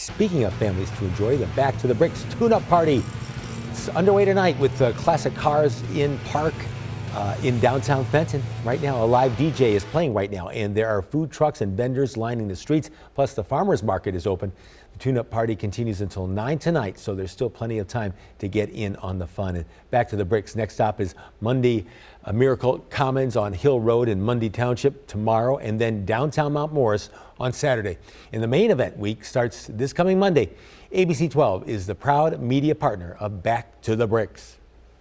Speaking of families to enjoy, the Back to the Bricks tune-up party. It's underway tonight with classic cars in park in downtown Fenton. Right now, a live DJ is playing right now, and there are food trucks and vendors lining the streets. Plus, the farmers market is open. The tune-up party continues until 9 tonight, so there's still plenty of time to get in on the fun. And Back to the Bricks. Next stop is Mundy Miracle Commons on Hill Road in Mundy Township tomorrow, and then downtown Mount Morris on Saturday. And the main event week starts this coming Monday. ABC 12 is the proud media partner of Back to the Bricks.